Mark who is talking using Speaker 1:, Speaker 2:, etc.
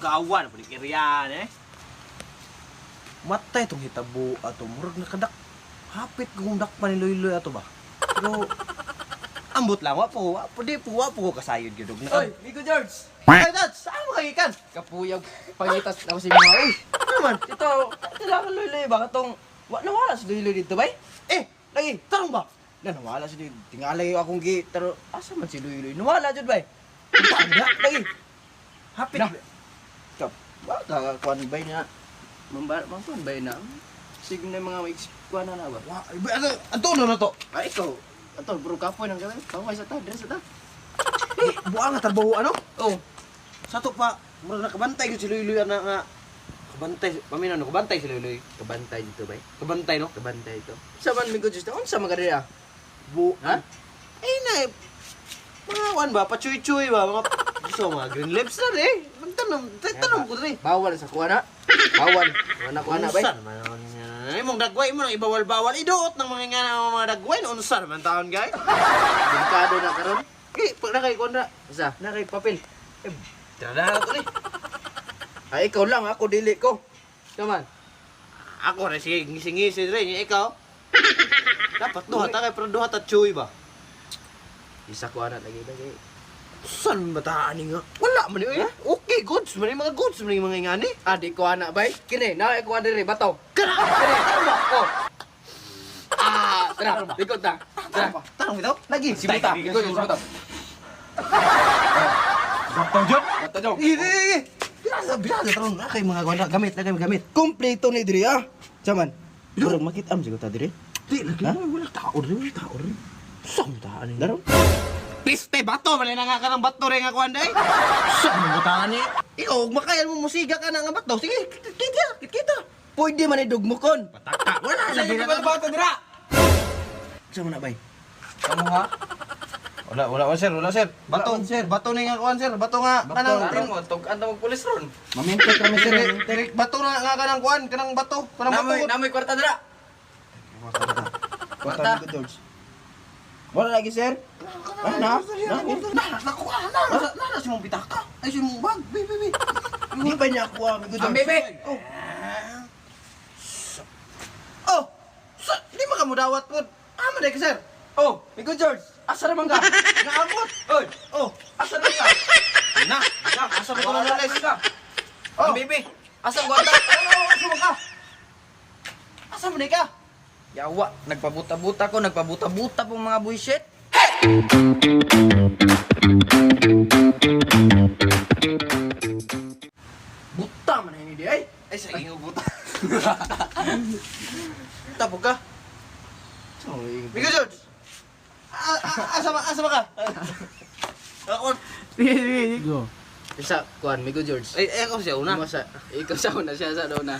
Speaker 1: Gawan pa ni Kirian eh.
Speaker 2: Matay tong hitabo ato murag nakadak. Hapit kung dakpan ni Loy-Loy ato ba. Pero ambot lang wa po ko kasayod gyud og.
Speaker 3: Oy, Migo George!
Speaker 2: Ay, dad, saan mo kagikan?
Speaker 3: Kapuyag pangitas na ko si mga uy.
Speaker 2: Ano man?
Speaker 3: Ito, kailangan Loy-Loy ba? Katong, nawala si Loy-Loy dito ba?
Speaker 2: Lagi, tarong ba?
Speaker 3: Nawala si Loy. Tingalay akong gi. Pero, asa man si Loy-Loy? Nawala dyan ba? Tanda, lagi.
Speaker 2: Hapit.
Speaker 3: Na. Baka kuan bay na. Mangkuan bay na. Sige na mga kuan na ba?
Speaker 2: Wa, ano na to?
Speaker 3: Ay, ikaw. Ato, bro, kapoy nang gawin. Kaway sa ta, dress sa ta.
Speaker 2: Buang nga trabaho ano?
Speaker 3: Oh,
Speaker 2: Sato pa, murag nakabantay gyud si Loy-Loy ana nga. Kabantay, pamina no, kabantay si Loy-Loy.
Speaker 3: kabantay dito ba?
Speaker 2: Kabantay no?
Speaker 3: Kabantay ito. Sa man Migo George, unsa magadira?
Speaker 2: Ha?
Speaker 3: Ha?
Speaker 2: Ay na, mga wan ba, pachuy-chuy ba, mga gusto mga green lips na rin. Tanong ko rin.
Speaker 3: Bawal sa kuana. Bawal. Kuana kuana ba?
Speaker 2: Unsa naman yan? Ay mong dagway mo nang ibawal-bawal. Iduot ng mga dagway. Unsa naman taon guys?
Speaker 3: Delikado na karon.
Speaker 2: Pag nakay kondra,
Speaker 3: Usa?
Speaker 2: nakay papel. Tara ko rin.
Speaker 3: Ay ikaw lang, ako dili ko. Kaman.
Speaker 2: Ako rin, sige, ngisi-ngisi rin. Ikaw? Dapat duha, takay pero duha chuy ba?
Speaker 3: Isa kuana lagi.
Speaker 2: Saan bataan nga? Wala man yun. Okay, goods man yung mga goods man yung mga ingani.
Speaker 3: Di kuana bay. Kini, na ko diri bato.
Speaker 2: Kara!
Speaker 3: Oh. Tara, likod na. Tara.
Speaker 2: Tarong bitaw? Lagi.
Speaker 3: Si Buta, likod si Buta.
Speaker 2: Bato dyan?
Speaker 3: Bato jong.
Speaker 2: Hindi. Bilasa, tarong. Nakay mga gawala. Gamit.
Speaker 3: Kompleto ni diri ah. Saman. Durog makitam siguro ta diri.
Speaker 2: Di, lagi. Wala tao rin. Saan bataan nga?
Speaker 3: Daro.
Speaker 2: Piste, bato. Mali na nga ka ng bato rin nga kuhan day. Saan bataan eh? Ikaw, makayan mo musiga ka na nga bato. Sige, kita.
Speaker 3: Pwede man idugmukon.
Speaker 2: Patakta. Wala.
Speaker 3: Sige
Speaker 2: Lagi
Speaker 3: ba
Speaker 2: na
Speaker 3: bato dira?
Speaker 2: Saan mo na bay?
Speaker 3: Kamu ha?
Speaker 2: Wala sir. Bato ni nga kuhan sir. Bato nga.
Speaker 3: Bato mo tug anta mo pulis ron.
Speaker 2: Mamintek kami sir. Bato na nga kanang kuhan. Kanang bato. Kanang bato.
Speaker 3: Namoy kwarta dira. Kwarta George. Wala lagi sir.
Speaker 2: Na si mong bitaka. Ay si mong bag. Bi.
Speaker 3: Hindi ba niya kuha amigo George? Bebe.
Speaker 2: Oh. Di man ka mo dawat po. Ama day ka sir.
Speaker 3: Oh, amigo George. Asa naman ka?
Speaker 2: Naabot.
Speaker 3: Oy,
Speaker 2: Oh.
Speaker 3: asa naman ka?
Speaker 2: Asa mo ko na nalis.
Speaker 3: Oh, bebe. Asa ang kwarta?
Speaker 2: Asa mo ka? Asa mo day ka?
Speaker 3: Yawa, nagpabuta-buta pong mga bullshit. Buta man ini di ay.
Speaker 2: Ay sa inyo buta. Tapos ka? Migo George. Asa ba ka? Ako.
Speaker 3: Go. Isa, kuan, Migo George.
Speaker 2: Ay ako siya una.
Speaker 3: Ikaw sa una siya sa una.